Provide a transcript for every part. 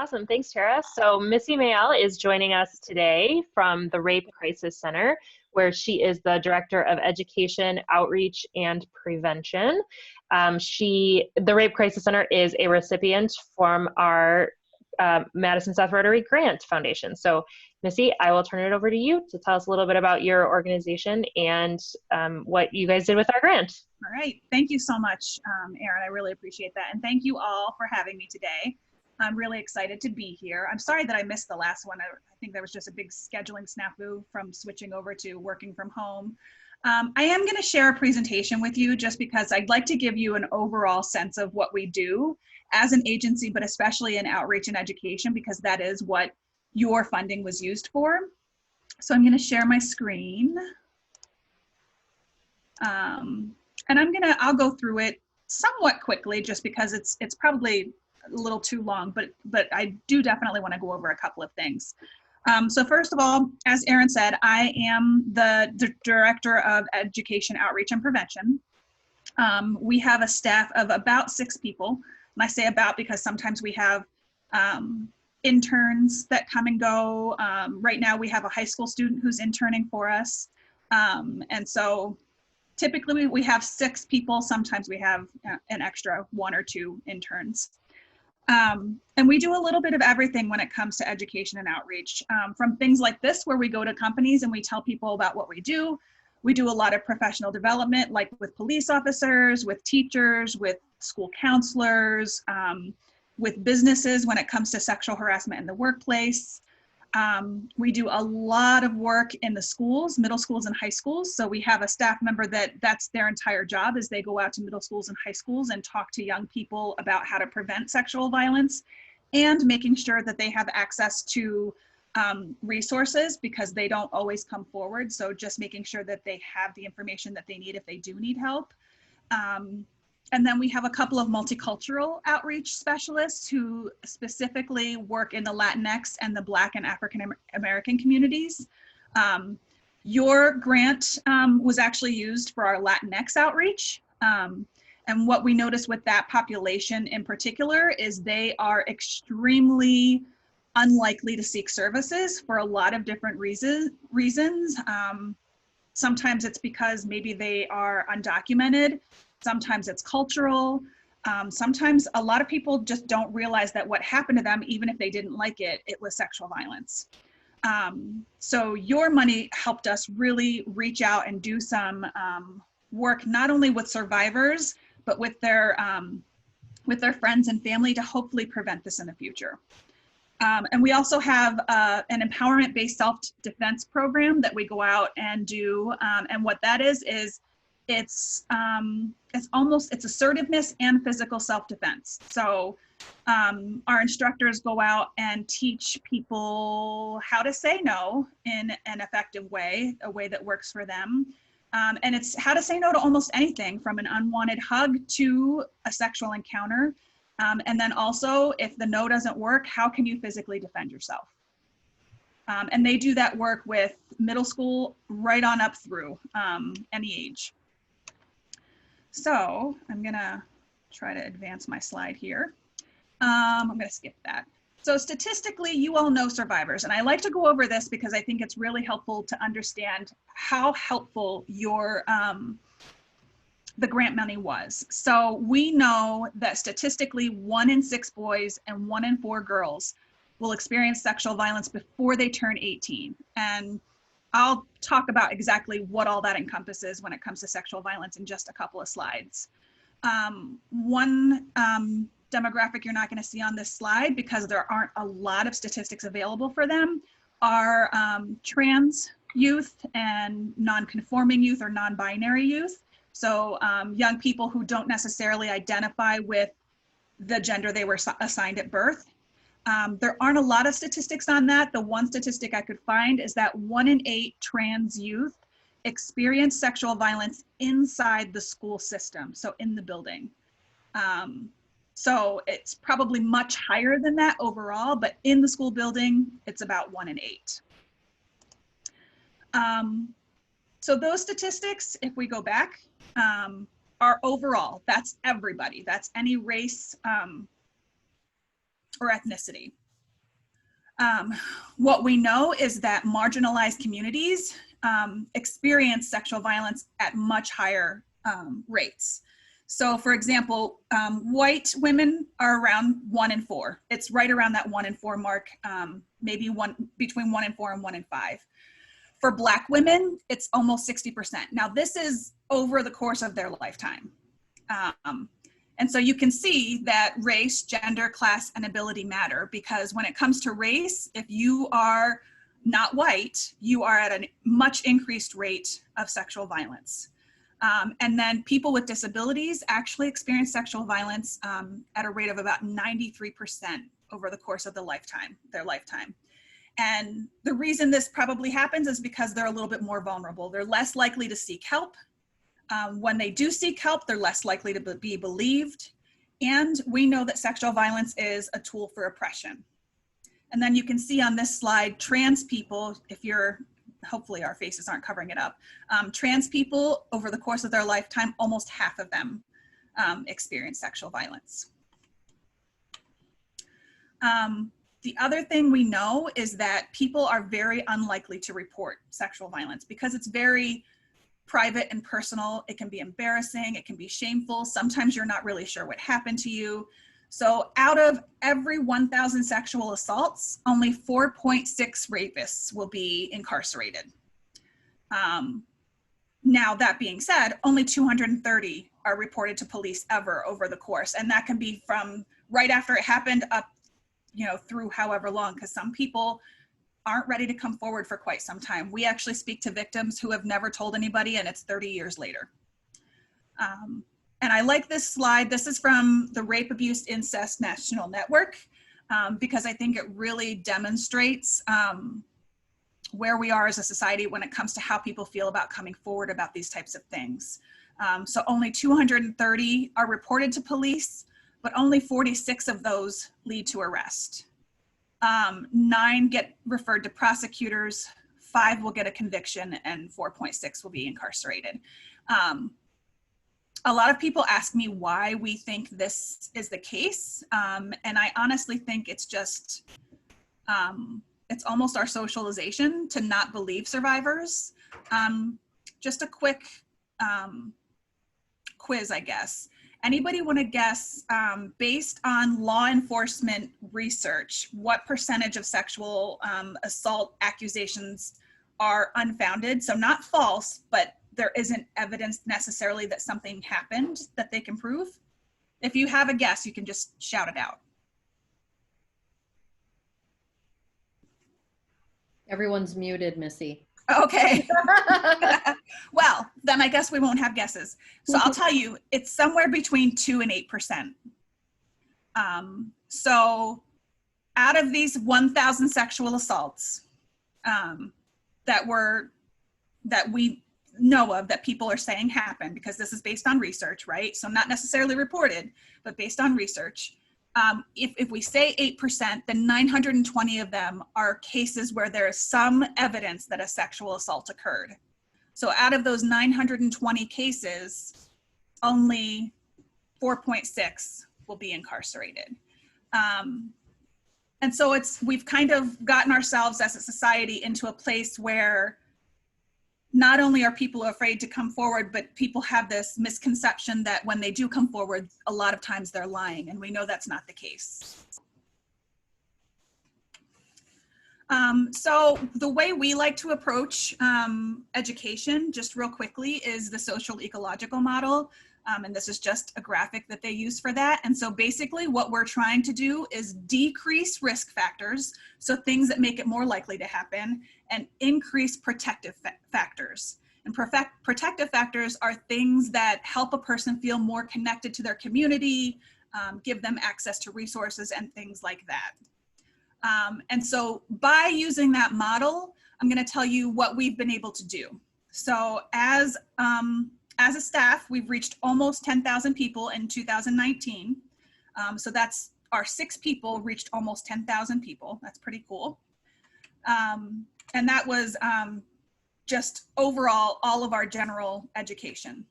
Awesome. Thanks, Tara. So Missy Mael is joining us today from the Rape Crisis Center, where she is the Director of Education, Outreach, and Prevention. The Rape Crisis Center is a recipient from our Madison South Rotary Grant Foundation. So Missy, I will turn it over to you to tell us a little bit about your organization and what you guys did with our grant. All right. Thank you so much, Erin. I really appreciate that. And thank you all for having me today. I'm really excited to be here. I'm sorry that I missed the last one. I think there was just a big scheduling snafu from switching over to working from home. I am going to share a presentation with you just because I'd like to give you an overall sense of what we do as an agency, but especially in outreach and education, because that is what your funding was used for. So I'm going to share my screen. And I'll go through it somewhat quickly just because it's probably a little too long, but I do definitely want to go over a couple of things. So first of all, as Erin said, I am the Director of Education, Outreach, and Prevention. We have a staff of about 6 people. And I say about because sometimes we have interns that come and go. Right now we have a high school student who's interning for us. And so typically we have 6 people. Sometimes we have an extra 1 or 2 interns. And we do a little bit of everything when it comes to education and outreach, from things like this, where we go to companies and we tell people about what we do. We do a lot of professional development, like with police officers, with teachers, with school counselors, with businesses when it comes to sexual harassment in the workplace. We do a lot of work in the schools, middle schools and high schools. So we have a staff member that's their entire job is they go out to middle schools and high schools and talk to young people about how to prevent sexual violence and making sure that they have access to resources because they don't always come forward. So just making sure that they have the information that they need if they do need help. And then we have a couple of multicultural outreach specialists who specifically work in the Latinx and the Black and African American communities. Your grant was actually used for our Latinx outreach. And what we noticed with that population in particular is they are extremely unlikely to seek services for a lot of different reasons. Sometimes it's because maybe they are undocumented. Sometimes it's cultural. Sometimes a lot of people just don't realize that what happened to them, even if they didn't like it, it was sexual violence. So your money helped us really reach out and do some work, not only with survivors, but with their friends and family to hopefully prevent this in the future. And we also have an empowerment-based self-defense program that we go out and do. And what that is it's assertiveness and physical self-defense. So our instructors go out and teach people how to say no in an effective way, a way that works for them. And it's how to say no to almost anything from an unwanted hug to a sexual encounter. And then also, if the no doesn't work, how can you physically defend yourself? And they do that work with middle school right on up through any age. So I'm gonna try to advance my slide here. I'm gonna skip that. So statistically, you all know survivors, and I like to go over this because I think it's really helpful to understand how helpful your the grant money was. So we know that statistically 1 in 6 boys and 1 in 4 girls will experience sexual violence before they turn 18. And I'll talk about exactly what all that encompasses when it comes to sexual violence in just a couple of slides. One demographic you're not going to see on this slide because there aren't a lot of statistics available for them are trans youth and non-conforming youth or non-binary youth. So young people who don't necessarily identify with the gender they were assigned at birth. There aren't a lot of statistics on that. The one statistic I could find is that 1 in 8 trans youth experience sexual violence inside the school system, so in the building. So it's probably much higher than that overall, but in the school building, it's about 1 in 8. So those statistics, if we go back, are overall. That's everybody. That's any race or ethnicity. What we know is that marginalized communities experience sexual violence at much higher rates. So for example, white women are around 1 in 4. It's right around that 1 in 4 mark, maybe between 1 in 4 and 1 in 5. For Black women, it's almost 60%. Now this is over the course of their lifetime. And so you can see that race, gender, class, and ability matter, because when it comes to race, if you are not white, you are at a much increased rate of sexual violence. And then people with disabilities actually experience sexual violence at a rate of about 93% over the course of their lifetime. And the reason this probably happens is because they're a little bit more vulnerable. They're less likely to seek help. When they do seek help, they're less likely to be believed. And we know that sexual violence is a tool for oppression. And then you can see on this slide, trans people, hopefully our faces aren't covering it up. Trans people, over the course of their lifetime, almost half of them experience sexual violence. The other thing we know is that people are very unlikely to report sexual violence because it's very private and personal. It can be embarrassing, it can be shameful. Sometimes you're not really sure what happened to you. So out of every 1,000 sexual assaults, only 4.6 rapists will be incarcerated. Now that being said, only 230 are reported to police ever over the course. And that can be from right after it happened up, through however long, because some people aren't ready to come forward for quite some time. We actually speak to victims who have never told anybody, and it's 30 years later. And I like this slide. This is from the Rape, Abuse, Incest National Network, because I think it really demonstrates where we are as a society when it comes to how people feel about coming forward about these types of things. So only 230 are reported to police, but only 46 of those lead to arrest. 9 get referred to prosecutors, 5 will get a conviction, and 4.6 will be incarcerated. A lot of people ask me why we think this is the case. And I honestly think it's just, it's almost our socialization to not believe survivors. Just a quick quiz, I guess. Anybody want to guess, based on law enforcement research, what percentage of sexual assault accusations are unfounded? So not false, but there isn't evidence necessarily that something happened that they can prove. If you have a guess, you can just shout it out. Everyone's muted, Missy. Okay. Well, then I guess we won't have guesses. So I'll tell you, it's somewhere between 2 and 8%. So out of these 1,000 sexual assaults that we know of, that people are saying happened, because this is based on research, right? So not necessarily reported, but based on research. If we say 8%, then 920 of them are cases where there is some evidence that a sexual assault occurred. So out of those 920 cases, only 4.6 will be incarcerated. And so we've kind of gotten ourselves as a society into a place where not only are people afraid to come forward, but people have this misconception that when they do come forward, a lot of times they're lying, and we know that's not the case. So the way we like to approach education, just real quickly, is the social ecological model. And this is just a graphic that they use for that. And so basically what we're trying to do is decrease risk factors, so things that make it more likely to happen, and increase protective factors. And protective factors are things that help a person feel more connected to their community, give them access to resources and things like that. And so by using that model, I'm going to tell you what we've been able to do. So as a staff, we've reached almost 10,000 people in 2019. So that's our 6 people reached almost 10,000 people. That's pretty cool. And that was just overall all of our general education.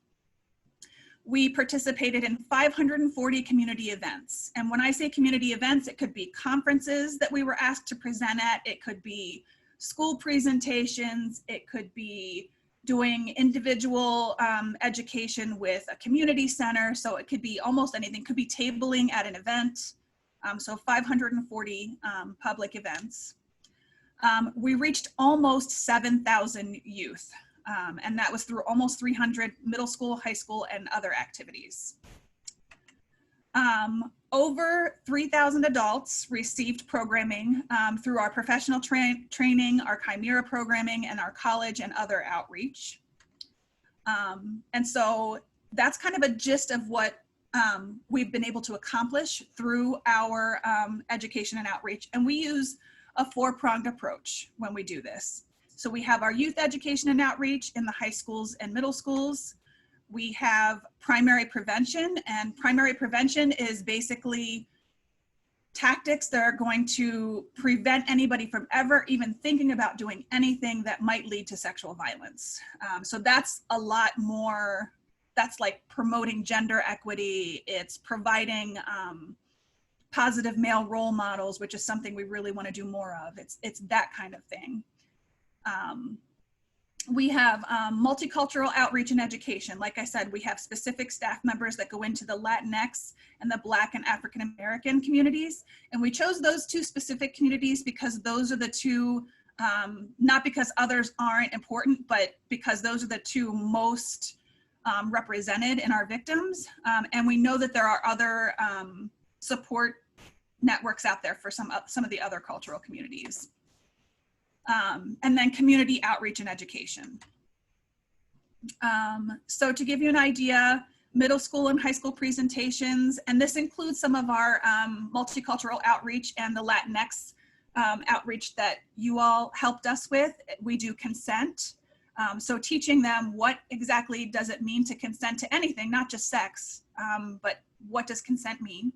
We participated in 540 community events. And when I say community events, it could be conferences that we were asked to present at, it could be school presentations, it could be doing individual education with a community center. So it could be almost anything, could be tabling at an event. So 540 public events. We reached almost 7,000 youth. And that was through almost 300 middle school, high school, and other activities. Over 3,000 adults received programming through our professional training, our Chimera programming, and our college and other outreach. And so that's kind of a gist of what we've been able to accomplish through our education and outreach. And we use a four-pronged approach when we do this. So we have our youth education and outreach in the high schools and middle schools. We have primary prevention, and primary prevention is basically tactics that are going to prevent anybody from ever even thinking about doing anything that might lead to sexual violence. So that's a lot more, that's like promoting gender equity. It's providing positive male role models, which is something we really want to do more of. It's that kind of thing. We have multicultural outreach and education. Like I said, we have specific staff members that go into the Latinx and the Black and African American communities. And we chose those two specific communities because those are the two, not because others aren't important, but because those are the two most represented in our victims. And we know that there are other support networks out there for some of the other cultural communities. And then community outreach and education. So to give you an idea, middle school and high school presentations, and this includes some of our multicultural outreach and the Latinx outreach that you all helped us with. We do consent. So teaching them what exactly does it mean to consent to anything, not just sex, but what does consent mean?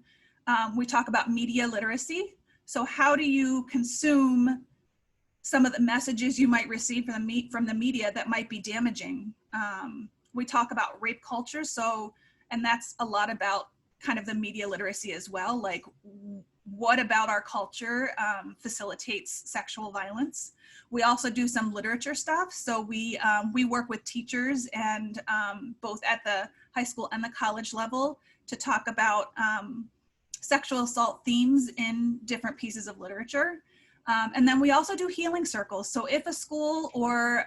We talk about media literacy. So how do you consume some of the messages you might receive from the media that might be damaging? We talk about rape culture, and that's a lot about kind of the media literacy as well, like what about our culture facilitates sexual violence. We also do some literature stuff, so we work with teachers and both at the high school and the college level to talk about sexual assault themes in different pieces of literature. And then we also do healing circles. So if a school or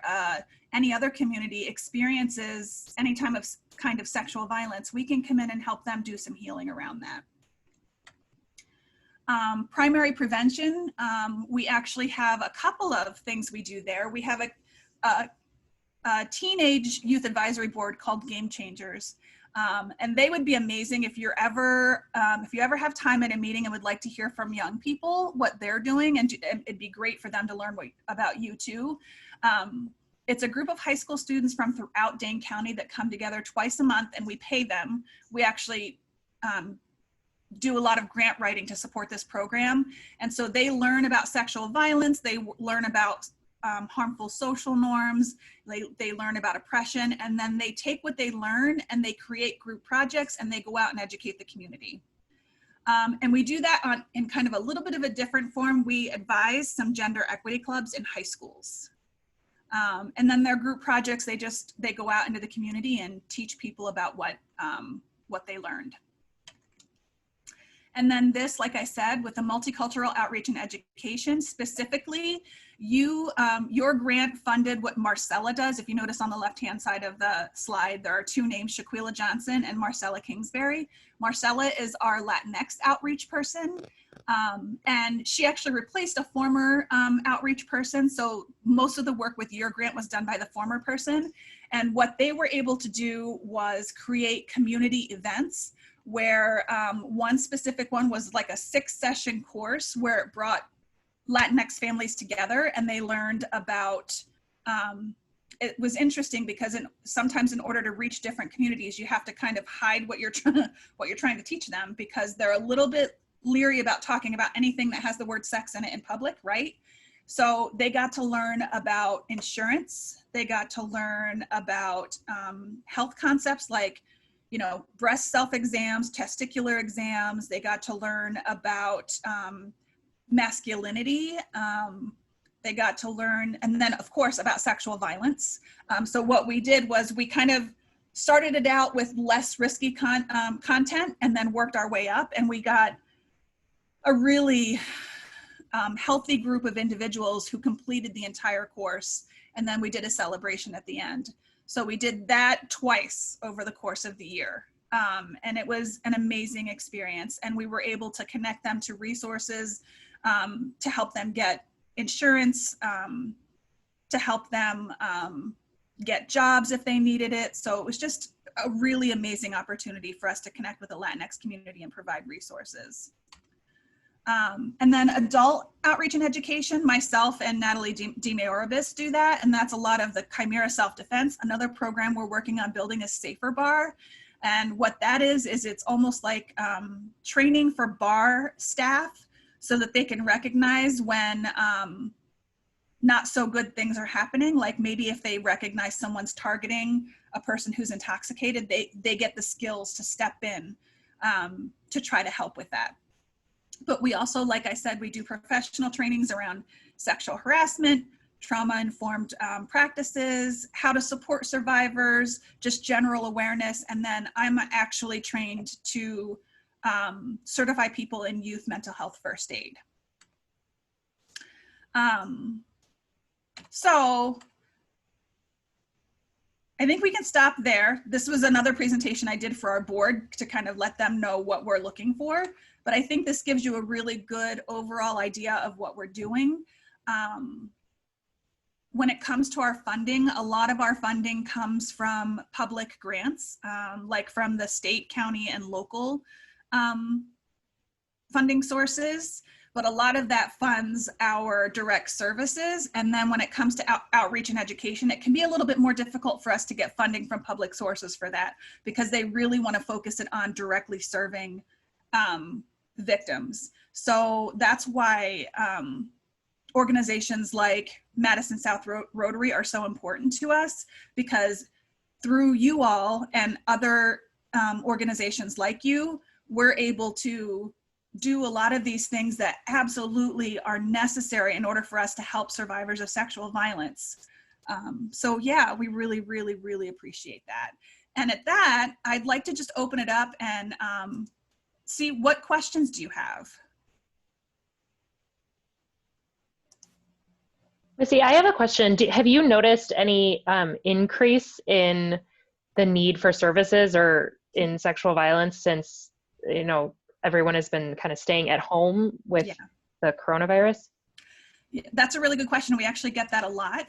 any other community experiences any kind of sexual violence, we can come in and help them do some healing around that. Primary prevention, we actually have a couple of things we do there. We have a teenage youth advisory board called Game Changers. And they would be amazing if you ever have time at a meeting and would like to hear from young people what they're doing, and it'd be great for them to learn about you too. It's a group of high school students from throughout Dane County that come together twice a month, and we pay them. We actually do a lot of grant writing to support this program. And so they learn about sexual violence, they learn about harmful social norms, they learn about oppression, and then they take what they learn and they create group projects and they go out and educate the community. And we do that in kind of a little bit of a different form. We advise some gender equity clubs in high schools. And then their group projects, they go out into the community and teach people about what they learned. And then this, like I said, with the multicultural outreach and education, specifically, your grant funded what Marcella does. If you notice on the left-hand side of the slide, there are two names, Shaquila Johnson and Marcella Kingsbury. Marcella is our Latinx outreach person, and she actually replaced a former outreach person. So most of the work with your grant was done by the former person. And what they were able to do was create community events where one specific one was like a 6-session course where it brought Latinx families together, and they learned about, it was interesting because sometimes in order to reach different communities, you have to kind of hide what you're trying to teach them, because they're a little bit leery about talking about anything that has the word sex in it in public, right? So they got to learn about insurance. They got to learn about health concepts like breast self-exams, testicular exams. They got to learn about masculinity. They got to learn, and then of course about sexual violence. So what we did was we kind of started it out with less risky content and then worked our way up, and we got a really healthy group of individuals who completed the entire course, and then we did a celebration at the end. So we did that twice over the course of the year. And it was an amazing experience, and we were able to connect them to resources to help them get insurance, to help them get jobs if they needed it. So it was just a really amazing opportunity for us to connect with the Latinx community and provide resources. And then adult outreach and education, myself and Natalie DeMayoribus do that, and that's a lot of the Chimera Self-Defense. Another program we're working on building is Safer Bar. And what that is it's almost like training for bar staff so that they can recognize when not so good things are happening. Like maybe if they recognize someone's targeting a person who's intoxicated, they get the skills to step in to try to help with that. But we also, like I said, we do professional trainings around sexual harassment, trauma-informed practices, how to support survivors, just general awareness. And then I'm actually trained to certify people in youth mental health first aid. So I think we can stop there. This was another presentation I did for our board to kind of let them know what we're looking for. But I think this gives you a really good overall idea of what we're doing. When it comes to our funding, a lot of our funding comes from public grants, like from the state, county, and local funding sources. But a lot of that funds our direct services. And then when it comes to outreach and education, it can be a little bit more difficult for us to get funding from public sources for that, because they really want to focus it on directly serving victims. So that's why organizations like Madison South Rotary are so important to us, because through you all and other organizations like you, we're able to do a lot of these things that absolutely are necessary in order for us to help survivors of sexual violence. So yeah, we really, really, really appreciate that. And at that, I'd like to just open it up and see what questions do you have? Missy, I have a question. Have you noticed any increase in the need for services or in sexual violence since, everyone has been kind of staying at home with the coronavirus? Yeah, that's a really good question. We actually get that a lot.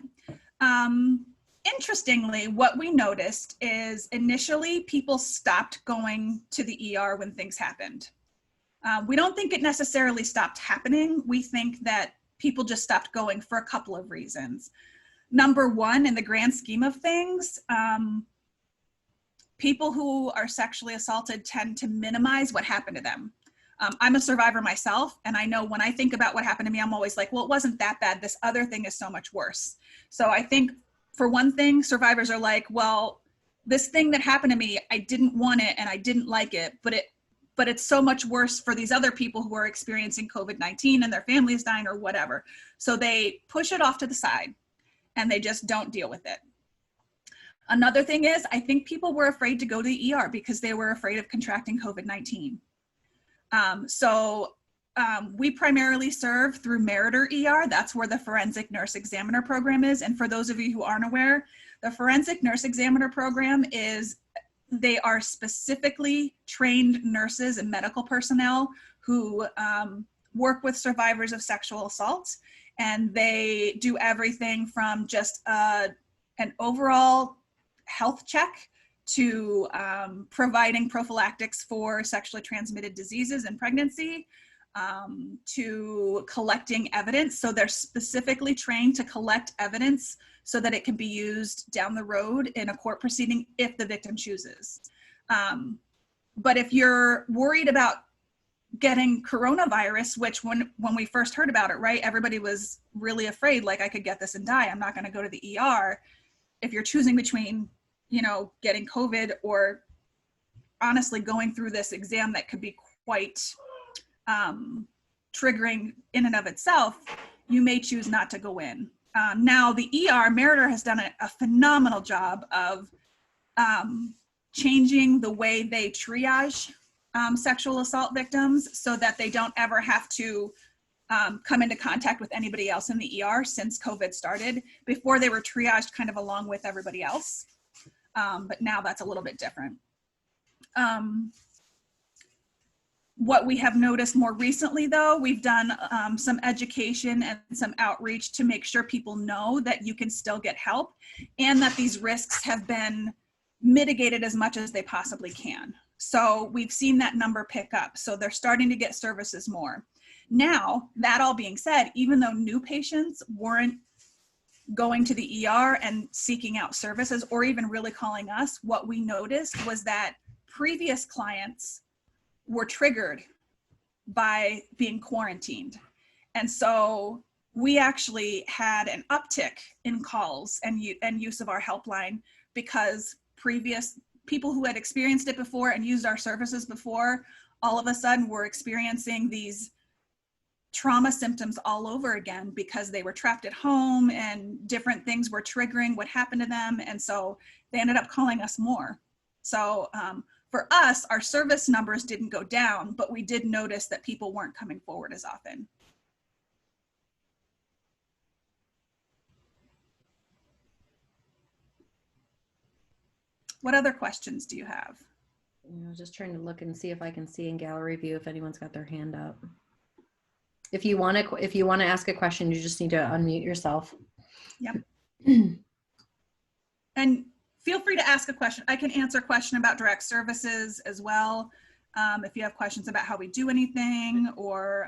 Interestingly, what we noticed is initially people stopped going to the ER when things happened. We don't think it necessarily stopped happening. We think that people just stopped going for a couple of reasons. Number one, in the grand scheme of things, people who are sexually assaulted tend to minimize what happened to them. I'm a survivor myself, and I know when I think about what happened to me, I'm always like, well, it wasn't that bad. This other thing is so much worse. So I think for one thing, survivors are like, well, this thing that happened to me, I didn't want it and I didn't like it, but it's so much worse for these other people who are experiencing COVID-19 and their family is dying or whatever. So they push it off to the side and they just don't deal with it. Another thing is, I think people were afraid to go to the ER because they were afraid of contracting COVID-19. We primarily serve through Meritor ER. That's where the Forensic Nurse Examiner program is. And for those of you who aren't aware, the Forensic Nurse Examiner program they are specifically trained nurses and medical personnel who work with survivors of sexual assault. And they do everything from just an overall health check to providing prophylactics for sexually transmitted diseases and pregnancy, to collecting evidence. So they're specifically trained to collect evidence so that it can be used down the road in a court proceeding if the victim chooses. But if you're worried about getting coronavirus, which when we first heard about it, right, everybody was really afraid, like I could get this and die, I'm not gonna go to the ER. If you're choosing between, getting COVID or honestly going through this exam that could be quite triggering in and of itself, you may choose not to go in. Now the ER, Meritor has done a phenomenal job of changing the way they triage sexual assault victims so that they don't ever have to come into contact with anybody else in the ER since COVID started. Before, they were triaged kind of along with everybody else, but now that's a little bit different. What we have noticed more recently, though, we've done some education and some outreach to make sure people know that you can still get help and that these risks have been mitigated as much as they possibly can. So we've seen that number pick up. So they're starting to get services more. Now, that all being said, even though new patients weren't going to the ER and seeking out services or even really calling us, what we noticed was that previous clients were triggered by being quarantined. And so we actually had an uptick in calls and use of our helpline because previous people who had experienced it before and used our services before, all of a sudden were experiencing these trauma symptoms all over again because they were trapped at home and different things were triggering what happened to them. And so they ended up calling us more. So for us, our service numbers didn't go down, but we did notice that people weren't coming forward as often. What other questions do you have? I was just trying to look and see if I can see in gallery view if anyone's got their hand up. If you want to ask a question, you just need to unmute yourself. Yep. And feel free to ask a question. I can answer a question about direct services as well. If you have questions about how we do anything, or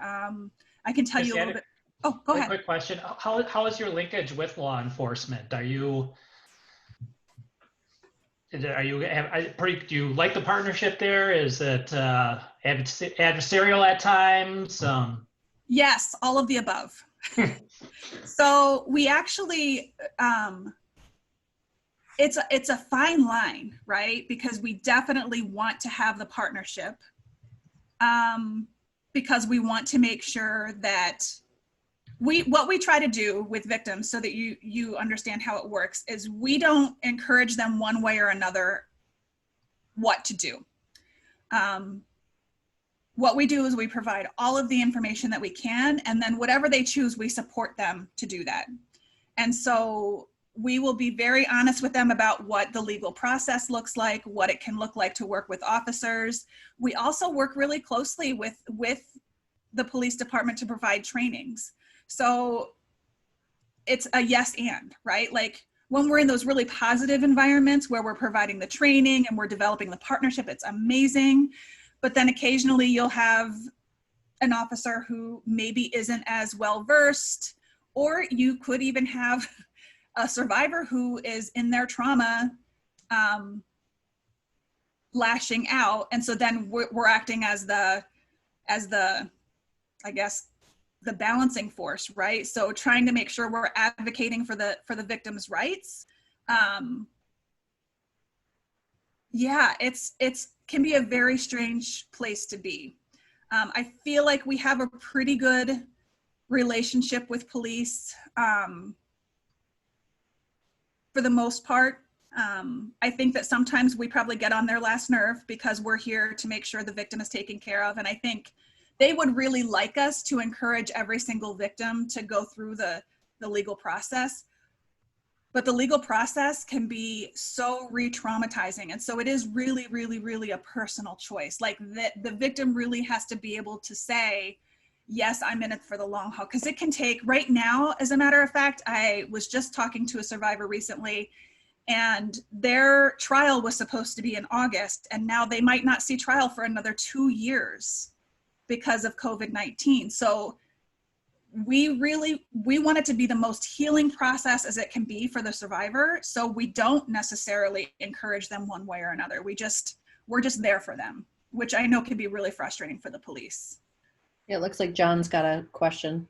I can tell you a little bit. Oh, go ahead. Quick question. How is your linkage with law enforcement? Do you like the partnership there? Is it adversarial at times? Yes, all of the above. So we actually, it's a fine line, right? Because we definitely want to have the partnership because we want to make sure that what we try to do with victims, so that you understand how it works, is we don't encourage them one way or another what to do. What we do is we provide all of the information that we can, and then whatever they choose, we support them to do that. And so we will be very honest with them about what the legal process looks like, what it can look like to work with officers. We also work really closely with the police department to provide trainings. So it's a yes and, right? Like when we're in those really positive environments where we're providing the training and we're developing the partnership, it's amazing. But then occasionally you'll have an officer who maybe isn't as well versed, or you could even have a survivor who is in their trauma lashing out. And so then we're acting as the, I guess, the balancing force, right? So trying to make sure we're advocating for the victim's rights. Yeah, it's can be a very strange place to be. I feel like we have a pretty good relationship with police for the most part. I think that sometimes we probably get on their last nerve because we're here to make sure the victim is taken care of. And I think they would really like us to encourage every single victim to go through the legal process. But the legal process can be so re-traumatizing. And so it is really, really, really a personal choice. Like the victim really has to be able to say, yes, I'm in it for the long haul. Because it can take, right now, as a matter of fact, I was just talking to a survivor recently, and their trial was supposed to be in August, and now they might not see trial for another 2 years because of COVID-19. So we want it to be the most healing process as it can be for the survivor. So we don't necessarily encourage them one way or another. We're just there for them, which I know can be really frustrating for the police. Yeah, it looks like John's got a question.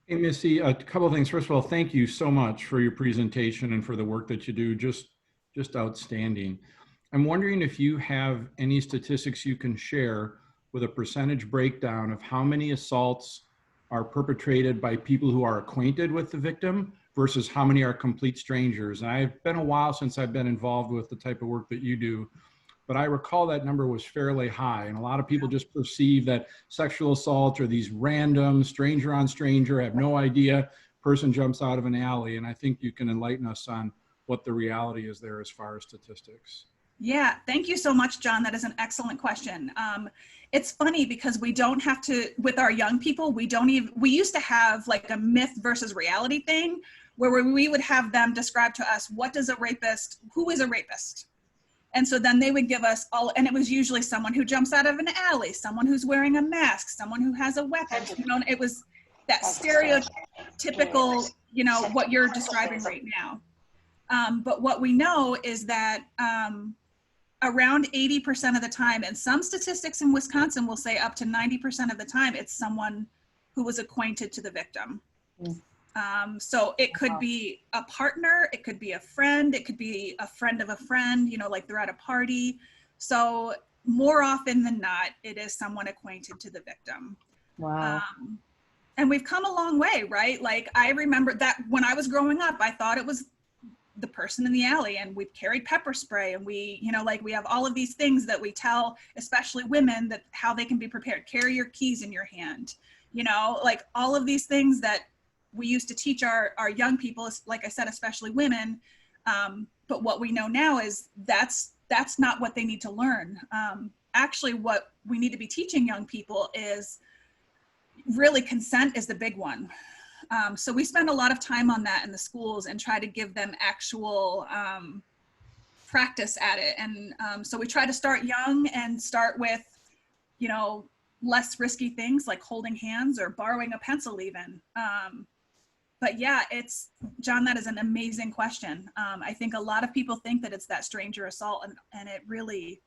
Hey, Missy, a couple of things. First of all, thank you so much for your presentation and for the work that you do. Just outstanding. I'm wondering if you have any statistics you can share with a percentage breakdown of how many assaults are perpetrated by people who are acquainted with the victim versus how many are complete strangers. And I've been a while since I've been involved with the type of work that you do, but I recall that number was fairly high. And a lot of people just perceive that sexual assaults are these random stranger on stranger, have no idea, person jumps out of an alley. And I think you can enlighten us on what the reality is there as far as statistics. Yeah, thank you so much, John. That is an excellent question. It's funny because we don't have to, with our young people, we used to have like a myth versus reality thing where we would have them describe to us, who is a rapist? And so then they would give us all, and it was usually someone who jumps out of an alley, someone who's wearing a mask, someone who has a weapon, you know, it was that stereotypical, you know, what you're describing right now. But what we know is that around 80% of the time, and some statistics in Wisconsin will say up to 90% of the time, it's someone who was acquainted to the victim. So it could be a partner, it could be a friend, it could be a friend of a friend, you know, like they're at a party. So more often than not, it is someone acquainted to the victim. Wow. And we've come a long way, right? Like I remember that when I was growing up, I thought it was the person in the alley, and we've carried pepper spray, and we, you know, like we have all of these things that we tell, especially women, that how they can be prepared. Carry your keys in your hand, you know, like all of these things that we used to teach our young people, like I said, especially women. But what we know now is that's not what they need to learn. Actually, what we need to be teaching young people is really consent is the big one. So we spend a lot of time on that in the schools and try to give them actual practice at it. And so we try to start young and start with, you know, less risky things like holding hands or borrowing a pencil even. But yeah, John, that is an amazing question. I think a lot of people think that it's that stranger assault, and it really,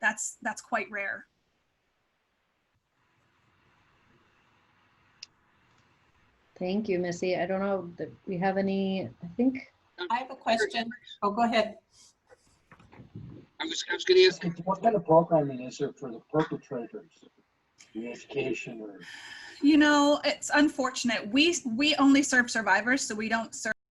that's quite rare. Thank you, Missy. I don't know that we have any, I think. I have a question. Oh, go ahead. I was going to ask, what kind of programming is there for the perpetrators? The education or? You know, it's unfortunate. We only serve survivors, so we don't serve